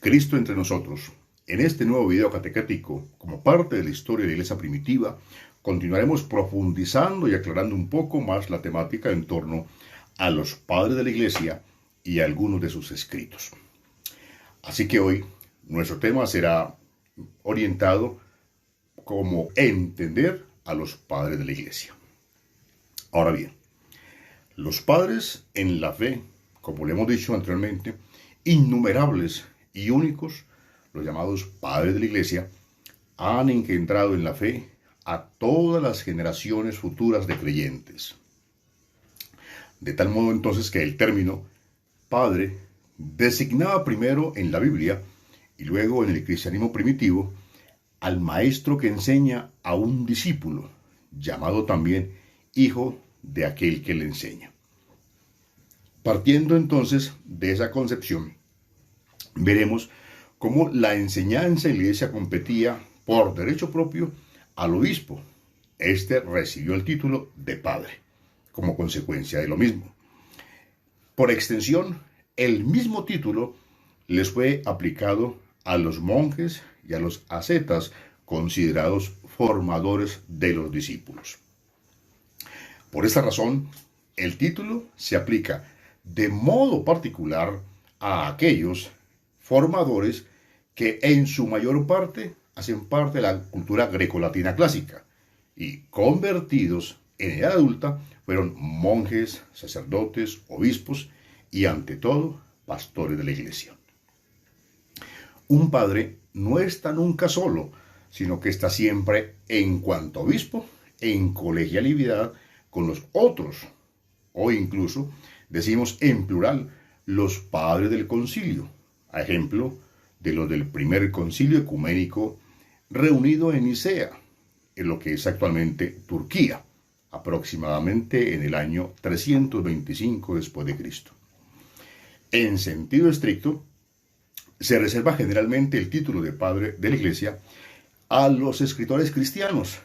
Cristo entre nosotros. En este nuevo video catequético, como parte de la historia de la iglesia primitiva, continuaremos profundizando y aclarando un poco más la temática en torno a los padres de la iglesia y a algunos de sus escritos. Así que hoy nuestro tema será orientado como entender a los padres de la iglesia. Ahora bien, los padres en la fe, como le hemos dicho anteriormente, innumerables y únicos, los llamados padres de la iglesia, han engendrado en la fe a todas las generaciones futuras de creyentes. De tal modo entonces que el término padre designaba primero en la Biblia y luego en el cristianismo primitivo al maestro que enseña a un discípulo, llamado también hijo de aquel que le enseña. Partiendo entonces de esa concepción, veremos cómo la enseñanza en la iglesia competía por derecho propio al obispo. Este recibió el título de padre, como consecuencia de lo mismo. Por extensión, el mismo título les fue aplicado a los monjes y a los ascetas, considerados formadores de los discípulos. Por esta razón, el título se aplica de modo particular a aquellos formadores que en su mayor parte hacen parte de la cultura grecolatina clásica y convertidos en edad adulta fueron monjes, sacerdotes, obispos y ante todo pastores de la iglesia. Un padre no está nunca solo, sino que está siempre, en cuanto obispo, en colegialidad con los otros, o incluso decimos en plural los padres del concilio, a ejemplo de los del primer concilio ecuménico reunido en Nicea, en lo que es actualmente Turquía, aproximadamente en el año 325 después de Cristo. En sentido estricto, se reserva generalmente el título de padre de la iglesia a los escritores cristianos,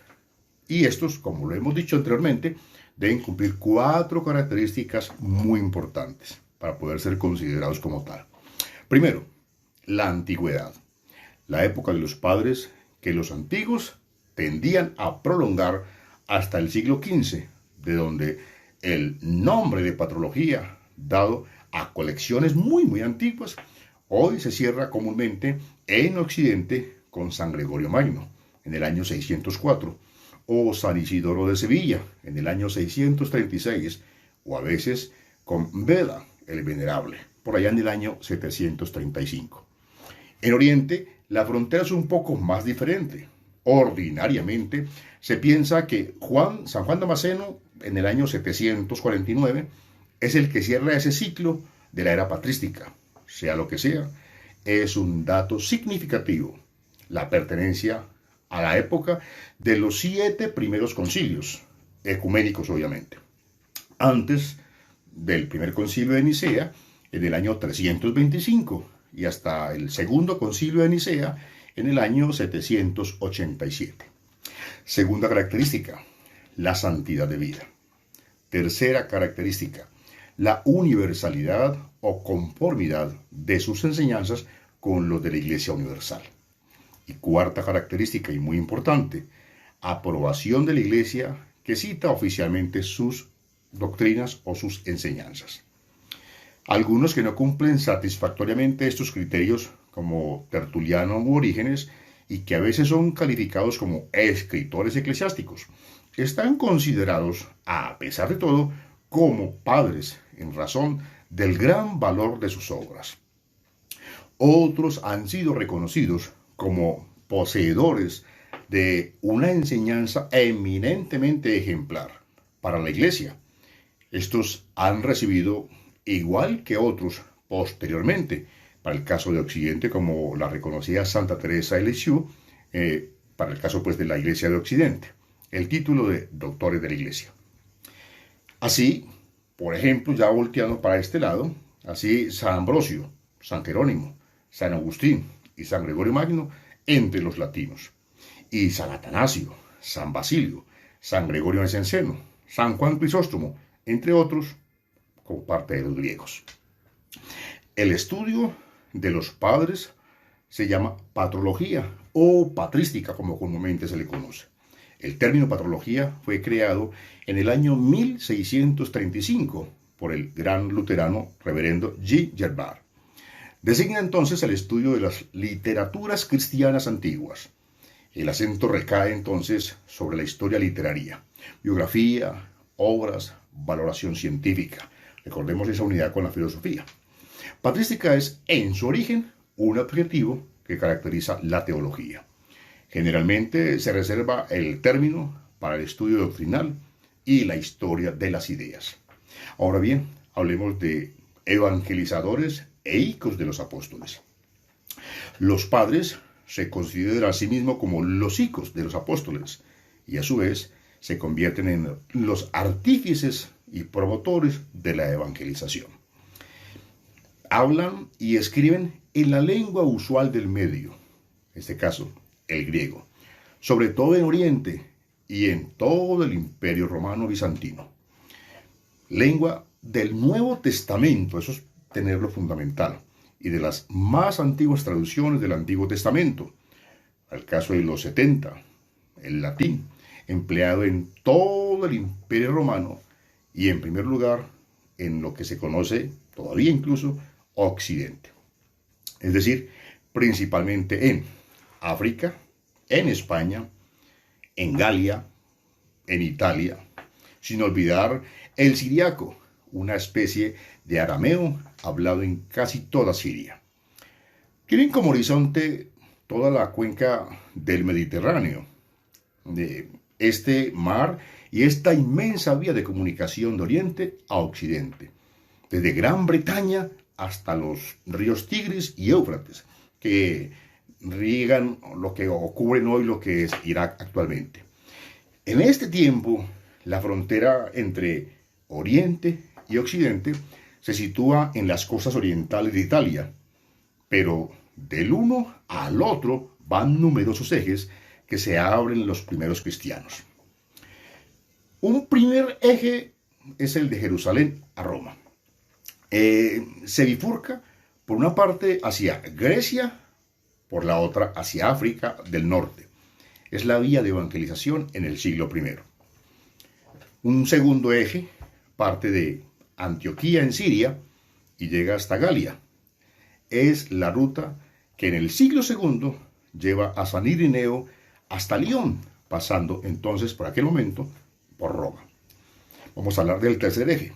y estos, como lo hemos dicho anteriormente, deben cumplir 4 características muy importantes para poder ser considerados como tal. Primero, la antigüedad, la época de los padres que los antiguos tendían a prolongar hasta el siglo XV, de donde el nombre de patrología dado a colecciones muy antiguas hoy se cierra comúnmente en Occidente con San Gregorio Magno en el año 604 o San Isidoro de Sevilla en el año 636 o a veces con Beda el Venerable por allá en el año 735. En Oriente la frontera es un poco más diferente. Ordinariamente se piensa que San Juan Damasceno en el año 749 es el que cierra ese ciclo de la era patrística. Sea lo que sea, es un dato significativo la pertenencia a la época de los 7 primeros concilios, ecuménicos obviamente. Antes del primer concilio de Nicea, en el año 325, y hasta el segundo concilio de Nicea, en el año 787. Segunda característica, la santidad de vida. Tercera característica, la universalidad o conformidad de sus enseñanzas con los de la Iglesia Universal. Y cuarta característica y muy importante, aprobación de la Iglesia que cita oficialmente sus doctrinas o sus enseñanzas. Algunos que no cumplen satisfactoriamente estos criterios, como Tertuliano u Orígenes, y que a veces son calificados como escritores eclesiásticos, están considerados, a pesar de todo, como padres en razón del gran valor de sus obras. Otros han sido reconocidos como poseedores de una enseñanza eminentemente ejemplar para la Iglesia. Estos han recibido, igual que otros posteriormente, para el caso de Occidente, como la reconocida Santa Teresa de Lisieux, para el caso pues de la Iglesia de Occidente, el título de doctores de la Iglesia. Así, por ejemplo, ya volteando para este lado, así San Ambrosio, San Jerónimo, San Agustín y San Gregorio Magno entre los latinos, y San Atanasio, San Basilio, San Gregorio Nacianceno, San Juan Crisóstomo, entre otros, como parte de los griegos. El estudio de los padres se llama patrología o patrística, como comúnmente se le conoce. El término patrología fue creado en el año 1635 por el gran luterano reverendo G. Gervard. Designa entonces el estudio de las literaturas cristianas antiguas. El acento recae entonces sobre la historia literaria, biografía, obras, valoración científica. Recordemos esa unidad con la filosofía. Patrística es, en su origen, un adjetivo que caracteriza la teología. Generalmente se reserva el término para el estudio doctrinal y la historia de las ideas. Ahora bien, hablemos de evangelizadores e hijos de los apóstoles. Los padres se consideran a sí mismos como los hijos de los apóstoles y a su vez se convierten en los artífices y promotores de la evangelización. Hablan y escriben en la lengua usual del medio, en este caso el griego, sobre todo en Oriente y en todo el Imperio Romano Bizantino. Lengua del Nuevo Testamento, eso es tenerlo fundamental, y de las más antiguas traducciones del Antiguo Testamento, al caso de los 70, el latín, empleado en todo el Imperio Romano y en primer lugar en lo que se conoce todavía incluso Occidente. Es decir, principalmente en África, en España, en Galia, en Italia, sin olvidar el siriaco, una especie de arameo hablado en casi toda Siria. Tienen como horizonte toda la cuenca del Mediterráneo, de este mar y esta inmensa vía de comunicación de Oriente a Occidente, desde Gran Bretaña hasta los ríos Tigris y Éufrates, que riegan lo que cubren hoy lo que es Irak actualmente. En este tiempo, la frontera entre Oriente y Occidente se sitúa en las costas orientales de Italia, pero del uno al otro van numerosos ejes que se abren los primeros cristianos. Un primer eje es el de Jerusalén a Roma. Se bifurca por una parte hacia Grecia, por la otra hacia África del norte. Es la vía de evangelización en el siglo I. Un segundo eje parte de Antioquía en Siria y llega hasta Galia. Es la ruta que en el siglo II lleva a San Irineo hasta Lyon, pasando entonces por aquel momento por Roma. Vamos a hablar del tercer eje.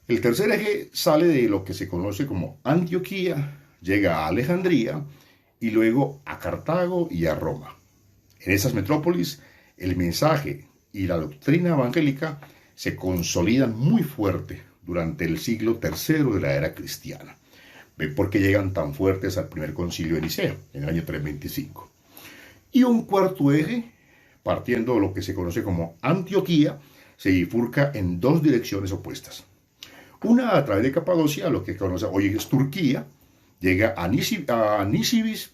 El tercer eje sale de lo que se conoce como Antioquía, llega a Alejandría y luego a Cartago y a Roma. En esas metrópolis, el mensaje y la doctrina evangélica se consolidan muy fuerte durante el siglo III de la era cristiana. ¿Ven por qué llegan tan fuertes al primer concilio de Nicea, en el año 325? Y un cuarto eje, partiendo de lo que se conoce como Antioquía, se bifurca en dos direcciones opuestas. Una a través de Capadocia, lo que conoce hoy es Turquía, llega a Nisibis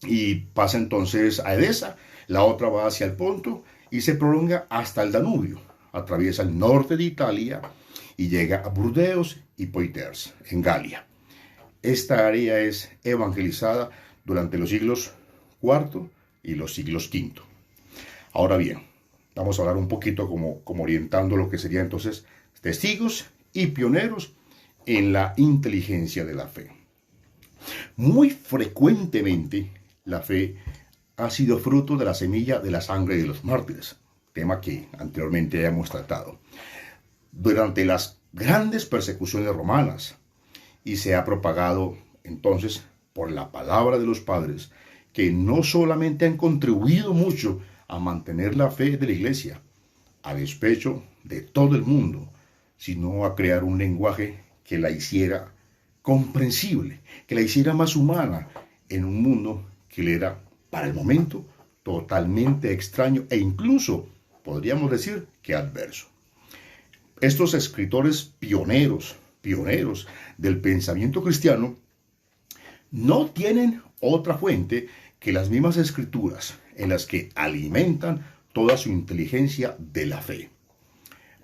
y pasa entonces a Edesa. La otra va hacia el Ponto y se prolonga hasta el Danubio. Atraviesa el norte de Italia y llega a Burdeos y Poitiers, en Galia. Esta área es evangelizada durante los siglos IV y los siglos V. Ahora bien, vamos a hablar un poquito como orientando lo que serían entonces testigos y pioneros en la inteligencia de la fe. Muy frecuentemente la fe ha sido fruto de la semilla de la sangre de los mártires, tema que anteriormente ya hemos tratado, durante las grandes persecuciones romanas, y se ha propagado entonces por la palabra de los padres, que no solamente han contribuido mucho a mantener la fe de la iglesia, a despecho de todo el mundo, sino a crear un lenguaje que la hiciera comprensible, que la hiciera más humana en un mundo que le era, para el momento, totalmente extraño e incluso, podríamos decir, que adverso. Estos escritores pioneros del pensamiento cristiano, no tienen otra fuente que las mismas escrituras en las que alimentan toda su inteligencia de la fe.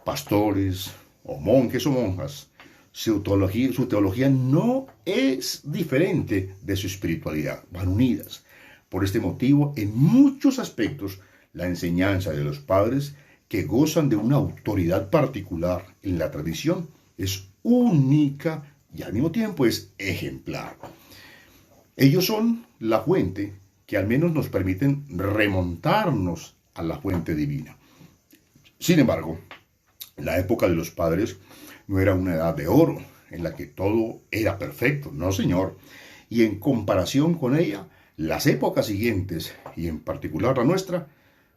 Pastores o monjes o monjas Su teología no es diferente de su espiritualidad, van unidas. Por este motivo, en muchos aspectos, la enseñanza de los padres, que gozan de una autoridad particular en la tradición, es única y al mismo tiempo es ejemplar. Ellos son la fuente que al menos nos permiten remontarnos a la fuente divina. Sin embargo, la época de los padres no era una edad de oro en la que todo era perfecto, no señor. Y en comparación con ella, las épocas siguientes, y en particular la nuestra,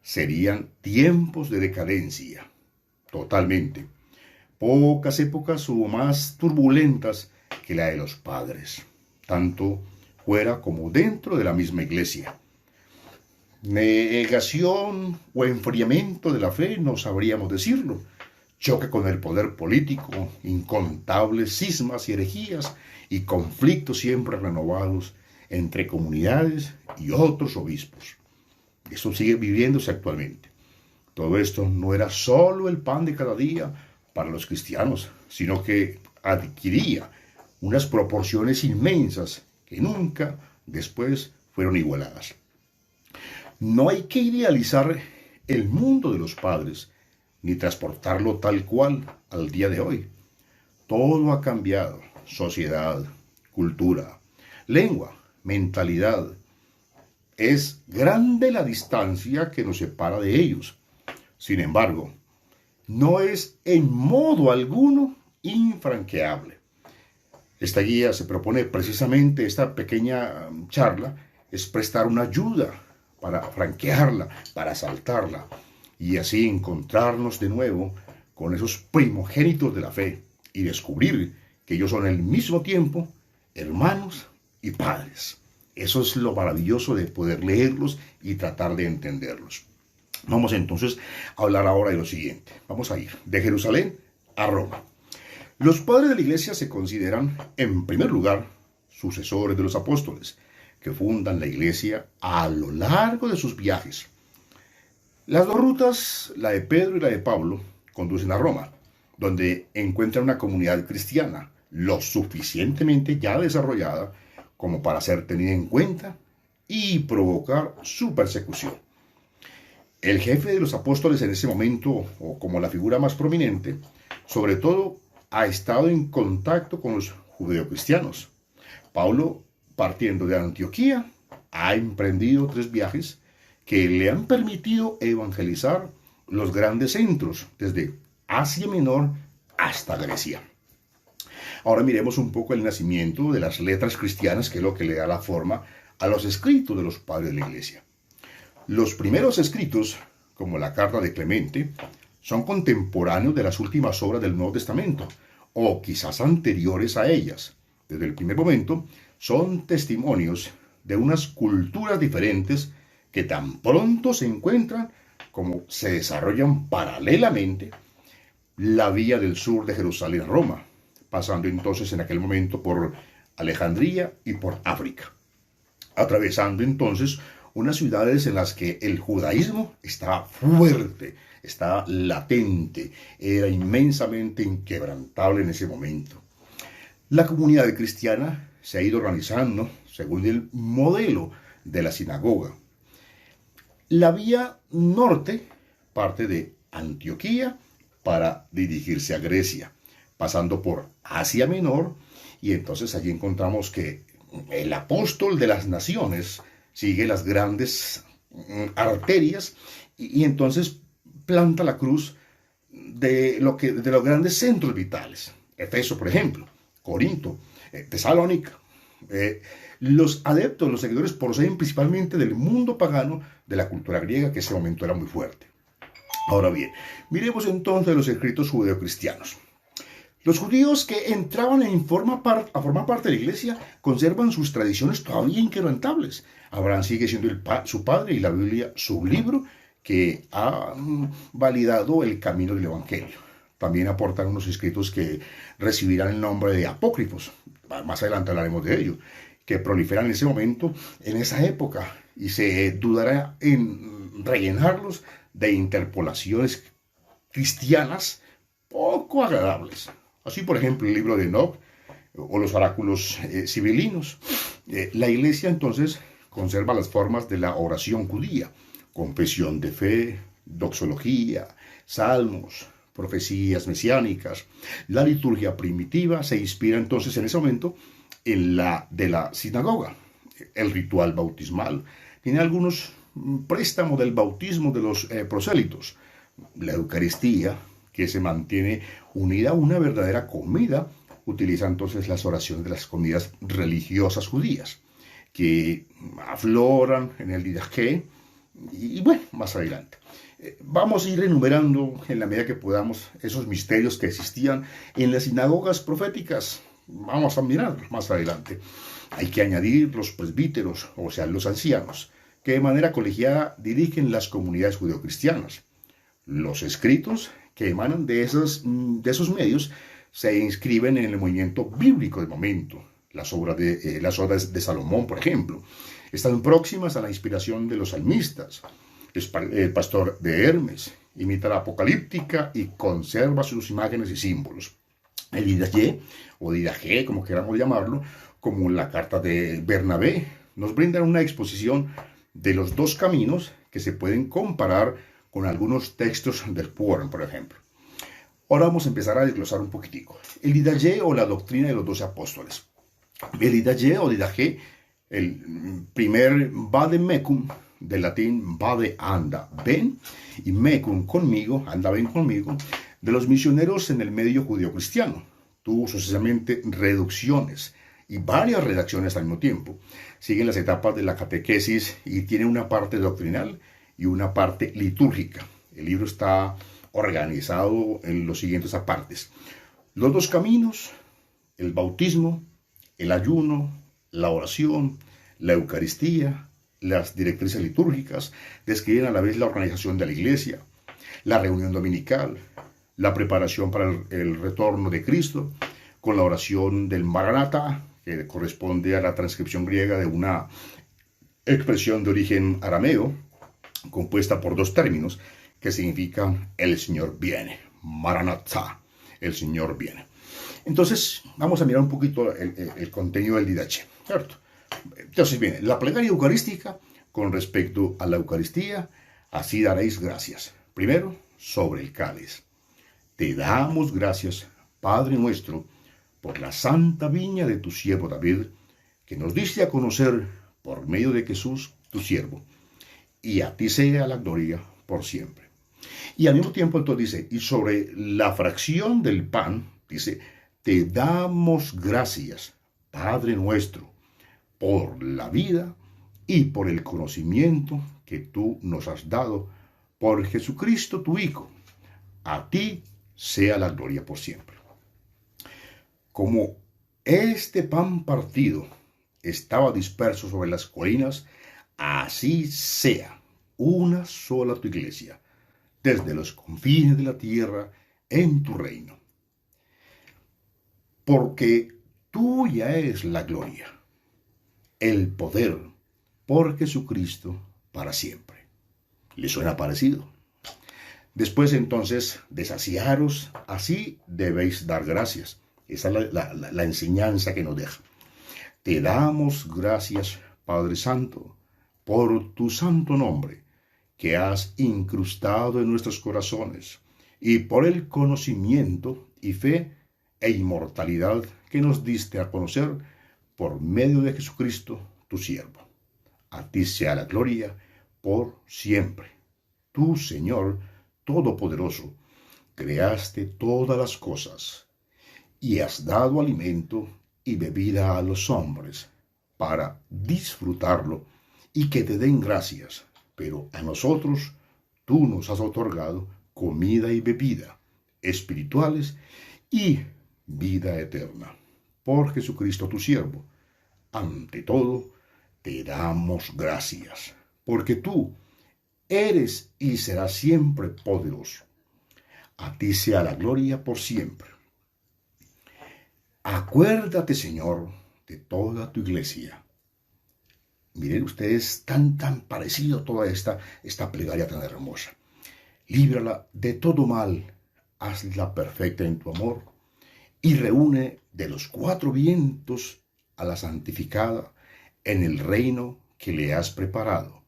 serían tiempos de decadencia, totalmente. Pocas épocas hubo más turbulentas que la de los padres, tanto fuera como dentro de la misma iglesia. Negación o enfriamiento de la fe, no sabríamos decirlo. Choque con el poder político, incontables cismas y herejías y conflictos siempre renovados entre comunidades y otros obispos. Eso sigue viviéndose actualmente. Todo esto no era solo el pan de cada día para los cristianos, sino que adquiría unas proporciones inmensas que nunca después fueron igualadas. No hay que idealizar el mundo de los padres, ni transportarlo tal cual al día de hoy. Todo ha cambiado: sociedad, cultura, lengua, mentalidad. Es grande la distancia que nos separa de ellos. Sin embargo, no es en modo alguno infranqueable. Esta guía se propone precisamente, esta pequeña charla, es prestar una ayuda para franquearla, para saltarla, y así encontrarnos de nuevo con esos primogénitos de la fe y descubrir que ellos son al mismo tiempo hermanos y padres. Eso es lo maravilloso de poder leerlos y tratar de entenderlos. Vamos entonces a hablar ahora de lo siguiente. Vamos a ir de Jerusalén a Roma. Los padres de la iglesia se consideran, en primer lugar, sucesores de los apóstoles, que fundan la iglesia a lo largo de sus viajes. Las dos rutas, la de Pedro y la de Pablo, conducen a Roma, donde encuentran una comunidad cristiana lo suficientemente ya desarrollada como para ser tenida en cuenta y provocar su persecución. El jefe de los apóstoles en ese momento, o como la figura más prominente, sobre todo ha estado en contacto con los judeocristianos. Pablo, partiendo de Antioquía, ha emprendido 3 viajes que le han permitido evangelizar los grandes centros, desde Asia Menor hasta Grecia. Ahora miremos un poco el nacimiento de las letras cristianas, que es lo que le da la forma a los escritos de los padres de la iglesia. Los primeros escritos, como la carta de Clemente, son contemporáneos de las últimas obras del Nuevo Testamento, o quizás anteriores a ellas. Desde el primer momento, son testimonios de unas culturas diferentes que tan pronto se encuentran como se desarrollan paralelamente la vía del sur de Jerusalén a Roma, pasando entonces en aquel momento por Alejandría y por África, atravesando entonces unas ciudades en las que el judaísmo estaba fuerte, estaba latente, era inmensamente inquebrantable en ese momento. La comunidad cristiana se ha ido organizando según el modelo de la sinagoga. La vía norte parte de Antioquía para dirigirse a Grecia, pasando por Asia Menor, y entonces allí encontramos que el apóstol de las naciones sigue las grandes arterias y entonces planta la cruz de los grandes centros vitales. Efeso, por ejemplo, Corinto, Tesalónica. Los adeptos, los seguidores proceden principalmente del mundo pagano, de la cultura griega, que en ese momento era muy fuerte. Ahora bien, miremos entonces los escritos judeocristianos. Los judíos que entraban a formar parte de la iglesia conservan sus tradiciones todavía inquebrantables. Abraham sigue siendo su padre y la Biblia su libro que ha validado el camino del Evangelio. También aportan unos escritos que recibirán el nombre de apócrifos. Más adelante hablaremos de ello, que proliferan en ese momento, en esa época, y se dudará en rellenarlos de interpolaciones cristianas poco agradables. Así, por ejemplo, el libro de Enoch o los oráculos sibilinos. La iglesia entonces conserva las formas de la oración judía: confesión de fe, doxología, salmos, profecías mesiánicas. La liturgia primitiva se inspira entonces en ese momento en la de la sinagoga. El ritual bautismal tiene algunos préstamos del bautismo de los prosélitos. La Eucaristía, que se mantiene unida a una verdadera comida, utiliza entonces las oraciones de las comidas religiosas judías, que afloran en el Didaché, y bueno, más adelante. Vamos a ir enumerando en la medida que podamos esos misterios que existían en las sinagogas proféticas. Vamos a mirar más adelante. Hay que añadir los presbíteros, o sea, los ancianos, que de manera colegiada dirigen las comunidades judeocristianas. Los escritos que emanan de esos medios se inscriben en el movimiento bíblico del momento. Las obras de Salomón, por ejemplo, están próximas a la inspiración de los salmistas. El pastor de Hermes imita la apocalíptica y conserva sus imágenes y símbolos. El Didaché, o Didaché, como queramos llamarlo, como la carta de Bernabé, nos brindan una exposición de los dos caminos que se pueden comparar con algunos textos del Purim, por ejemplo. Ahora vamos a empezar a desglosar un poquitico. El Didaché, o la doctrina de los 12 apóstoles. El Didaché o Didaché, el primer vade mecum, del latín vade anda, ven, y mecum conmigo, anda ven conmigo, de los misioneros en el medio judío-cristiano. Tuvo sucesivamente reducciones y varias redacciones al mismo tiempo. Siguen las etapas de la catequesis y tiene una parte doctrinal y una parte litúrgica. El libro está organizado en los siguientes apartes: los dos caminos, el bautismo, el ayuno, la oración, la Eucaristía, las directrices litúrgicas. Describen a la vez la organización de la iglesia, la reunión dominical, la preparación para el retorno de Cristo, con la oración del Maranatha, que corresponde a la transcripción griega de una expresión de origen arameo, compuesta por dos términos que significan el Señor viene, Maranatha, el Señor viene. Entonces, vamos a mirar un poquito el contenido del Didaché, ¿cierto? Entonces, viene la plegaria eucarística con respecto a la Eucaristía. Así daréis gracias. Primero, sobre el cáliz. Te damos gracias, Padre nuestro, por la santa viña de tu siervo David, que nos diste a conocer por medio de Jesús, tu siervo. Y a ti sea la gloria por siempre. Y al mismo tiempo entonces dice, y sobre la fracción del pan, dice, te damos gracias, Padre nuestro, por la vida y por el conocimiento que tú nos has dado por Jesucristo tu Hijo. A ti sea la gloria por siempre. Como este pan partido estaba disperso sobre las colinas, así sea una sola tu iglesia, desde los confines de la tierra, en tu reino. Porque tuya es la gloria, el poder, por Jesucristo, para siempre. ¿Le suena parecido? Después entonces de saciaros, así debéis dar gracias. Esa es la enseñanza que nos deja. Te damos gracias, Padre Santo, por tu santo nombre, que has incrustado en nuestros corazones, y por el conocimiento y fe e inmortalidad que nos diste a conocer por medio de Jesucristo, tu siervo. A ti sea la gloria por siempre. Tú, Señor Todopoderoso, creaste todas las cosas, y has dado alimento y bebida a los hombres para disfrutarlo y que te den gracias, pero a nosotros tú nos has otorgado comida y bebida espirituales y vida eterna. Por Jesucristo tu siervo, ante todo, te damos gracias, porque tú eres y serás siempre poderoso. A ti sea la gloria por siempre. Acuérdate, Señor, de toda tu iglesia. Miren ustedes, tan parecido toda esta plegaria tan hermosa. Líbrala de todo mal, hazla perfecta en tu amor, y reúne de los cuatro vientos a la santificada en el reino que le has preparado.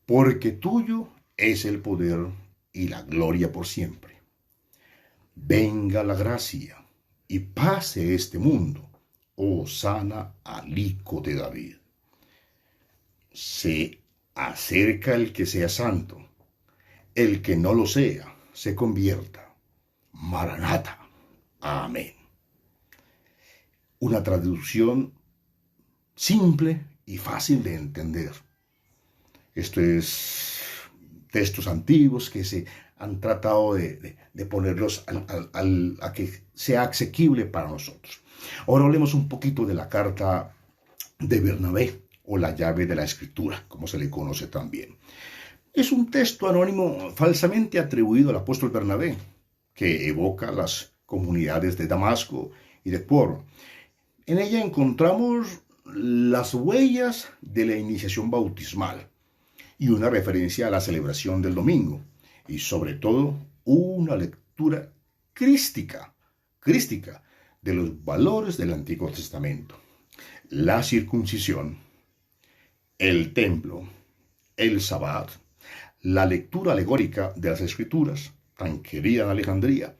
Porque tuyo es el poder y la gloria por siempre. Venga la gracia y pase este mundo, oh sana al Hijo de David. Se acerca el que sea santo, el que no lo sea, se convierta. Maranata. Amén. Una traducción simple y fácil de entender. Esto es textos antiguos que se han tratado de ponerlos a que sea asequible para nosotros. Ahora hablemos un poquito de la carta de Bernabé, o la llave de la escritura, como se le conoce también. Es un texto anónimo falsamente atribuido al apóstol Bernabé, que evoca las comunidades de Damasco y de Poro. En ella encontramos las huellas de la iniciación bautismal y una referencia a la celebración del domingo, y sobre todo una lectura crística de los valores del Antiguo Testamento. La circuncisión, el templo, el sabbat, la lectura alegórica de las Escrituras, tan querida en Alejandría,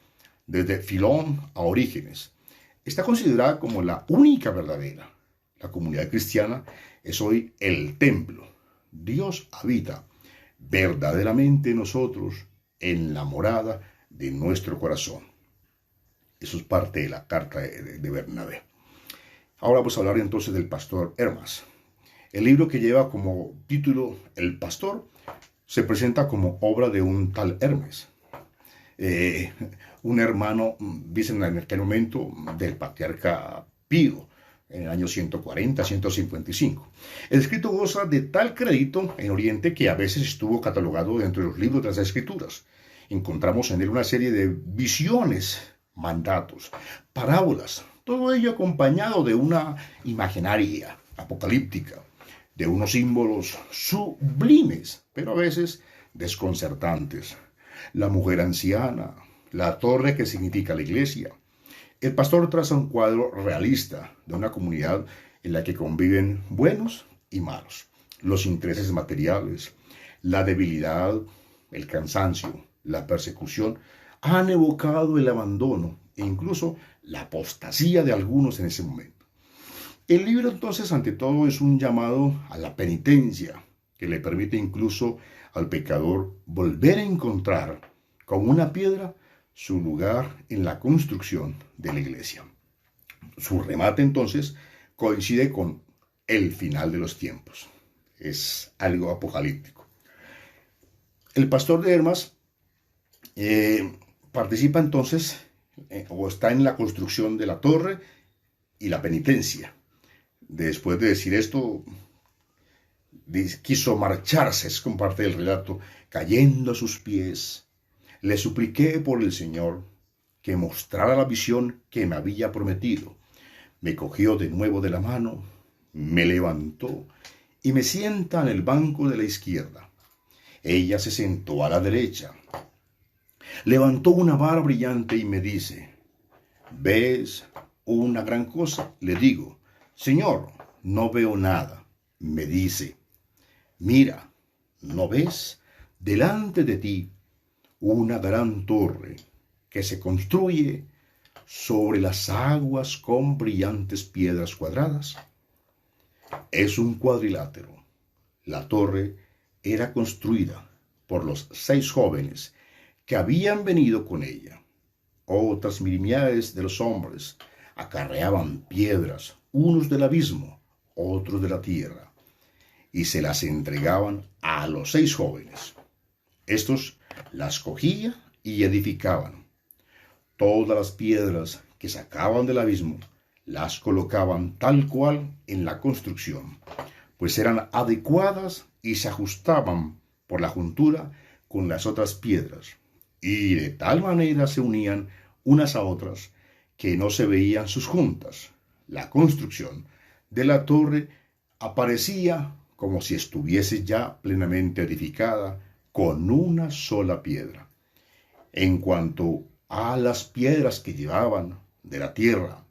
desde Filón a Orígenes, está considerada como la única verdadera. La comunidad cristiana es hoy el templo. Dios habita verdaderamente en nosotros, en la morada de nuestro corazón. Eso es parte de la carta de Bernabé. Ahora vamos a hablar entonces del pastor Hermas. El libro, que lleva como título El Pastor, se presenta como obra de un tal Hermes, un hermano, dicen en aquel momento, del patriarca Pío, en el año 140-155. El escrito goza de tal crédito en Oriente que a veces estuvo catalogado dentro de los libros de las Escrituras. Encontramos en él una serie de visiones, mandatos, parábolas, todo ello acompañado de una imaginaria apocalíptica, de unos símbolos sublimes, pero a veces desconcertantes. La mujer anciana, la torre que significa la iglesia. El pastor traza un cuadro realista de una comunidad en la que conviven buenos y malos, los intereses materiales, la debilidad, el cansancio, la persecución, han evocado el abandono e incluso la apostasía de algunos en ese momento. El libro entonces, ante todo, es un llamado a la penitencia, que le permite incluso al pecador volver a encontrar con una piedra su lugar en la construcción de la iglesia. Su remate entonces coincide con el final de los tiempos. Es algo apocalíptico. El pastor de Hermas participa entonces o está en la construcción de la torre y la penitencia. Después de decir esto, quiso marcharse, es como parte del relato, cayendo a sus pies. Le supliqué por el Señor que mostrara la visión que me había prometido. Me cogió de nuevo de la mano, me levantó y me sienta en el banco de la izquierda. Ella se sentó a la derecha. Levantó una vara brillante y me dice: ¿ves una gran cosa? Le digo: Señor, no veo nada. Me dice: mira, ¿no ves delante de ti una gran torre que se construye sobre las aguas con brillantes piedras cuadradas? Es un cuadrilátero. La torre era construida por los 6 jóvenes que habían venido con ella. Otras miríades de los hombres acarreaban piedras, unos del abismo, otros de la tierra, y se las entregaban a los 6 jóvenes. Estos las cogían y edificaban. Todas las piedras que sacaban del abismo las colocaban tal cual en la construcción, pues eran adecuadas y se ajustaban por la juntura con las otras piedras, y de tal manera se unían unas a otras que no se veían sus juntas. La construcción de la torre aparecía como si estuviese ya plenamente edificada con una sola piedra. En cuanto a las piedras que llevaban de la tierra.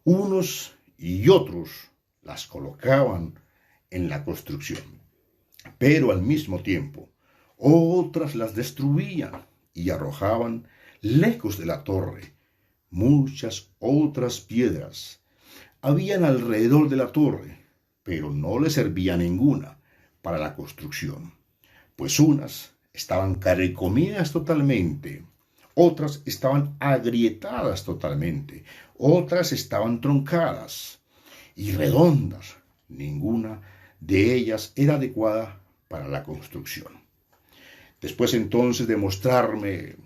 Unos y otros las colocaban en la construcción, pero al mismo tiempo otras las destruían y arrojaban lejos de la torre. Muchas otras piedras habían alrededor de la torre, pero no le servía ninguna para la construcción, pues unas estaban carcomidas totalmente, otras estaban agrietadas totalmente, otras estaban truncadas y redondas. Ninguna de ellas era adecuada para la construcción. Después entonces de mostrarme,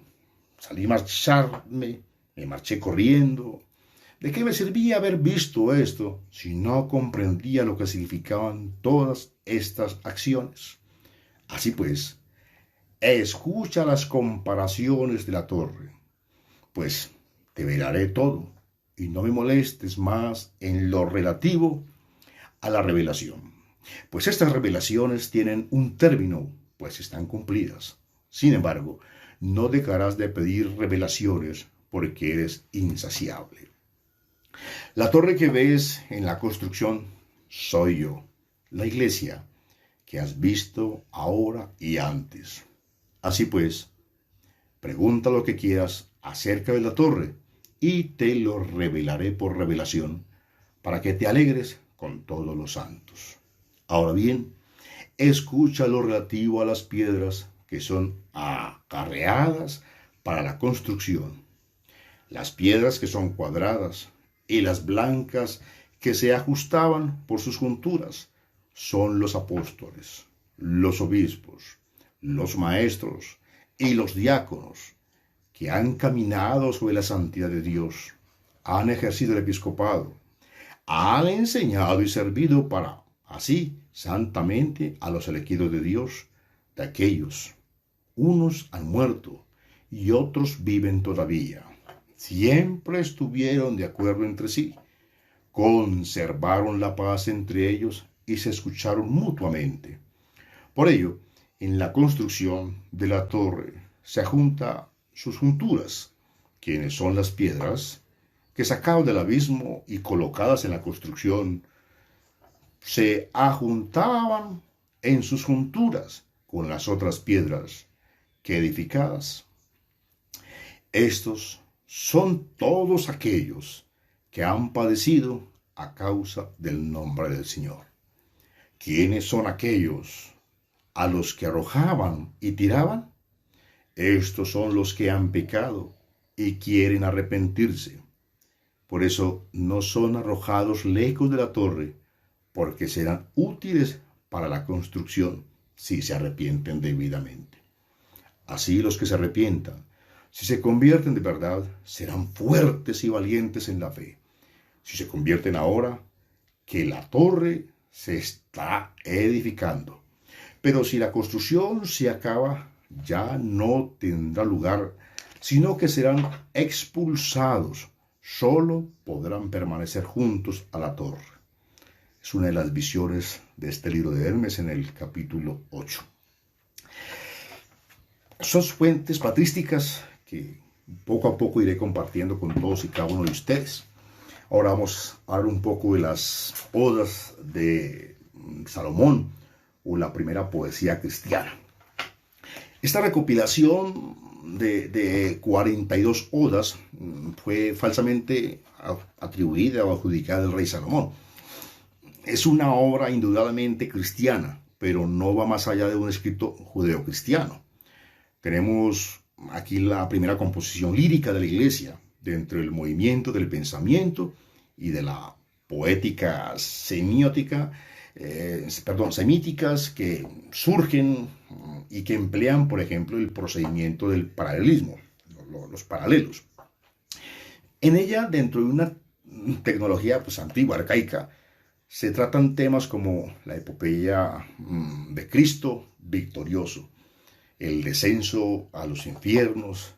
salí a marcharme, me marché corriendo. ¿De qué me servía haber visto esto si no comprendía lo que significaban todas estas acciones? Así pues, escucha las comparaciones de la torre, pues te velaré todo y no me molestes más en lo relativo a la revelación, pues estas revelaciones tienen un término, pues están cumplidas. Sin embargo, no dejarás de pedir revelaciones porque eres insaciable. La torre que ves en la construcción soy yo, la iglesia que has visto ahora y antes. Así pues, pregunta lo que quieras acerca de la torre y te lo revelaré por revelación para que te alegres con todos los santos. Ahora bien, escucha lo relativo a las piedras que son acarreadas para la construcción. Las piedras que son cuadradas y las blancas que se ajustaban por sus junturas son los apóstoles, los obispos, los maestros y los diáconos que han caminado sobre la santidad de Dios, han ejercido el episcopado, han enseñado y servido para, así, santamente a los elegidos de Dios, de aquellos. Unos han muerto y otros viven todavía. Siempre estuvieron de acuerdo entre sí, conservaron la paz entre ellos y se escucharon mutuamente. Por ello, en la construcción de la torre se junta sus junturas, quienes son las piedras que sacados del abismo y colocadas en la construcción, se ajuntaban en sus junturas con las otras piedras que edificadas. Estos son todos aquellos que han padecido a causa del nombre del Señor. ¿Quiénes son aquellos a los que arrojaban y tiraban? Estos son los que han pecado y quieren arrepentirse. Por eso no son arrojados lejos de la torre, porque serán útiles para la construcción si se arrepienten debidamente. Así los que se arrepientan, si se convierten de verdad, serán fuertes y valientes en la fe. Si se convierten ahora, que la torre se está edificando. Pero si la construcción se acaba, ya no tendrá lugar, sino que serán expulsados. Solo podrán permanecer juntos a la torre. Es una de las visiones de este libro de Hermes en el capítulo 8. Son fuentes patrísticas que poco a poco iré compartiendo con todos y cada uno de ustedes. Ahora vamos a hablar un poco de las odas de Salomón, o la primera poesía cristiana. Esta recopilación de 42 odas fue falsamente atribuida o adjudicada al rey Salomón. Es una obra indudablemente cristiana, pero no va más allá de un escrito judeocristiano. Tenemos aquí la primera composición lírica de la iglesia, dentro del movimiento del pensamiento y de la poética semíticas que surgen y que emplean, por ejemplo, el procedimiento del paralelismo, los paralelos. En ella, dentro de una tecnología antigua, arcaica, se tratan temas como la epopeya de Cristo victorioso, el descenso a los infiernos,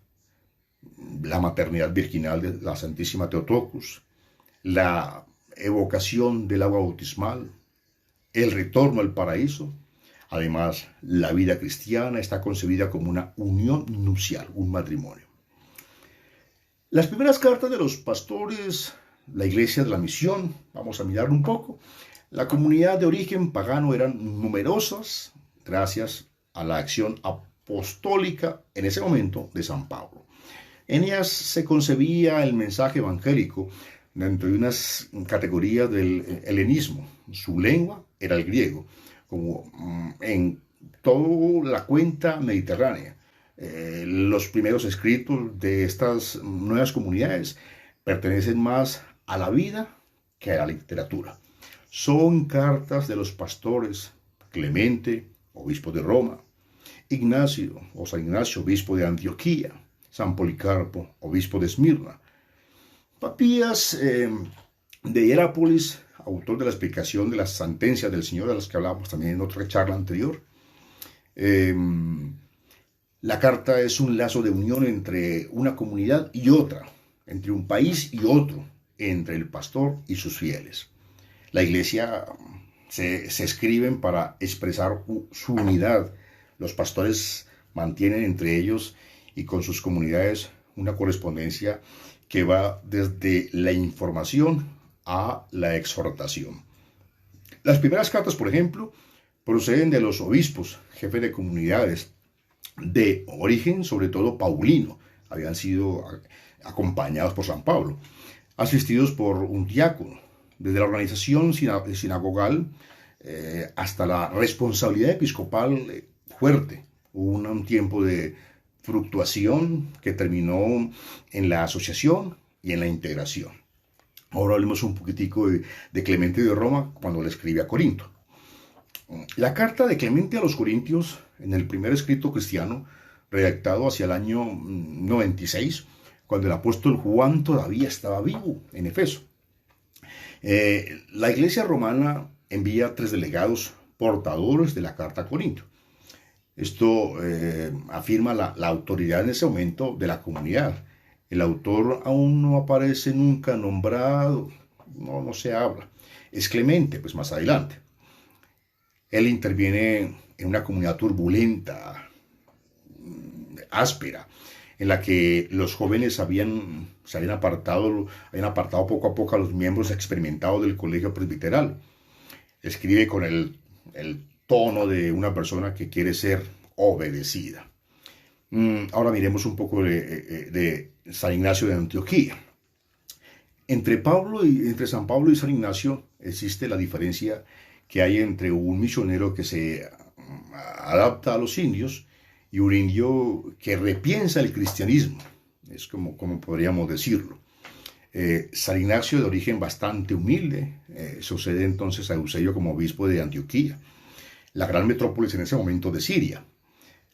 la maternidad virginal de la Santísima Theotokos, la evocación del agua bautismal, el retorno al paraíso. Además, la vida cristiana está concebida como una unión nupcial, un matrimonio. Las primeras cartas de los pastores, la iglesia de la misión, vamos a mirar un poco. La comunidad de origen pagano eran numerosas gracias a la acción apostólica en ese momento de San Pablo. En ellas se concebía el mensaje evangélico dentro de unas categorías del helenismo. Su lengua era el griego, como en toda la cuenca mediterránea. Los primeros escritos de estas nuevas comunidades pertenecen más a la vida que a la literatura. Son cartas de los pastores Clemente, obispo de Roma, Ignacio o San Ignacio, obispo de Antioquía, San Policarpo, obispo de Esmirna, Papías de Hierápolis, autor de la explicación de las sentencias del Señor, de las que hablábamos también en otra charla anterior. La carta es un lazo de unión entre una comunidad y otra, entre un país y otro, entre el pastor y sus fieles. La iglesia se escriben para expresar su unidad. Los pastores mantienen entre ellos y con sus comunidades una correspondencia que va desde la información a la exhortación. Las primeras cartas, por ejemplo, proceden de los obispos, jefes de comunidades, de origen sobre todo paulino. Habían sido acompañados por San Pablo, asistidos por un diácono. Desde la organización sinagogal hasta la responsabilidad episcopal fuerte. Hubo un tiempo de fluctuación que terminó en la asociación y en la integración. Ahora hablemos un poquitico de Clemente de Roma cuando le escribe a Corinto. La carta de Clemente a los Corintios, en el primer escrito cristiano, redactado hacia el año 96, cuando el apóstol Juan todavía estaba vivo en Efeso. La iglesia romana envía 3 delegados portadores de la carta a Corinto. Esto afirma la autoridad en ese momento de la comunidad. El autor aún no aparece nunca nombrado, no se habla. Es Clemente, pues más adelante. Él interviene en una comunidad turbulenta, áspera, en la que los jóvenes se habían apartado poco a poco a los miembros experimentados del colegio presbiteral. Escribe con el tono de una persona que quiere ser obedecida. Ahora miremos un poco de San Ignacio de Antioquía. Entre San Pablo y San Ignacio existe la diferencia que hay entre un misionero que se adapta a los indios y un indio que repiensa el cristianismo. Es como podríamos decirlo. San Ignacio, de origen bastante humilde, sucede entonces a Eusebio como obispo de Antioquía, la gran metrópolis en ese momento de Siria,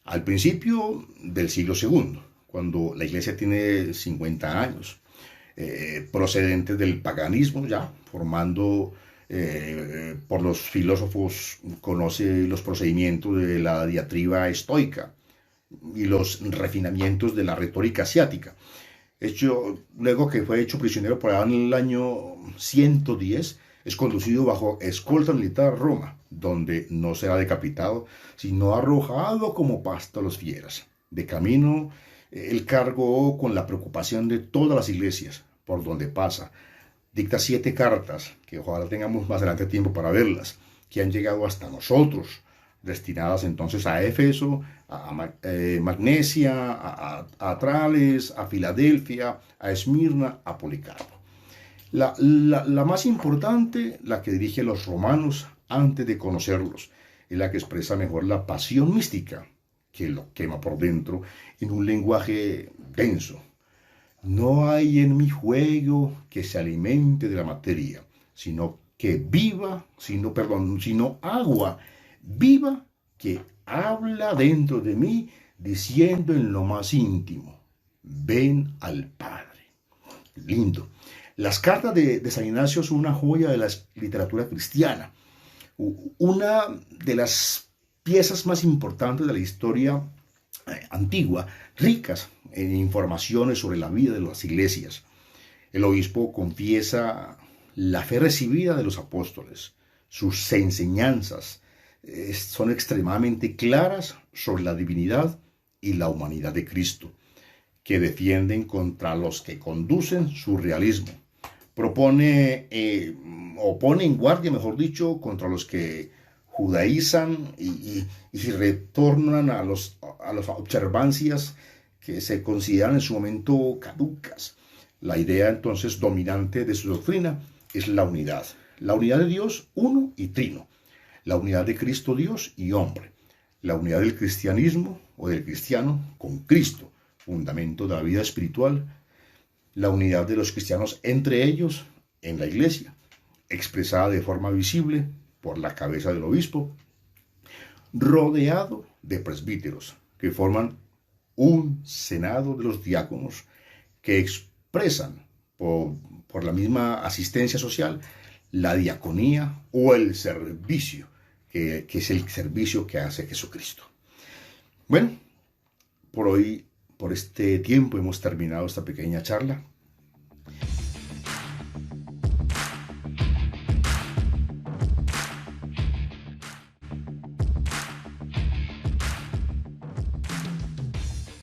al principio del siglo II, cuando la iglesia tiene 50 años, procedentes del paganismo ya, formando por los filósofos, conoce los procedimientos de la diatriba estoica y los refinamientos de la retórica asiática. Luego que fue hecho prisionero por allá en el año 110, es conducido bajo escolta militar a Roma, donde no será decapitado, sino arrojado como pasto a los fieras. De camino, él cargó con la preocupación de todas las iglesias por donde pasa. Dicta 7 cartas, que ojalá tengamos más adelante tiempo para verlas, que han llegado hasta nosotros, destinadas entonces a Éfeso, a Magnesia, a Trales, a Filadelfia, a Esmirna, a Policarpo. La más importante, la que dirige a los romanos antes de conocerlos, es la que expresa mejor la pasión mística, que lo quema por dentro en un lenguaje denso. No hay en mi juego que se alimente de la materia, sino agua viva que habla dentro de mí, diciendo en lo más íntimo, ven al Padre. Lindo. Las cartas de San Ignacio son una joya de la literatura cristiana, una de las piezas más importantes de la historia antigua, ricas en informaciones sobre la vida de las iglesias. El obispo confiesa la fe recibida de los apóstoles. Sus enseñanzas son extremadamente claras sobre la divinidad y la humanidad de Cristo. que defienden contra los que conducen su realismo. Propone, o pone en guardia, mejor dicho, contra los que judaizan y retornan a las observancias que se consideran en su momento caducas. La idea entonces dominante de su doctrina es la unidad de Dios uno y trino, la unidad de Cristo Dios y hombre, la unidad del cristianismo o del cristiano con Cristo, fundamento de la vida espiritual, la unidad de los cristianos entre ellos en la iglesia, expresada de forma visible por la cabeza del obispo, rodeado de presbíteros que forman un senado de los diáconos que expresan por la misma asistencia social la diaconía o el servicio, que es el servicio que hace Jesucristo. Bueno, por hoy, por este tiempo hemos terminado esta pequeña charla.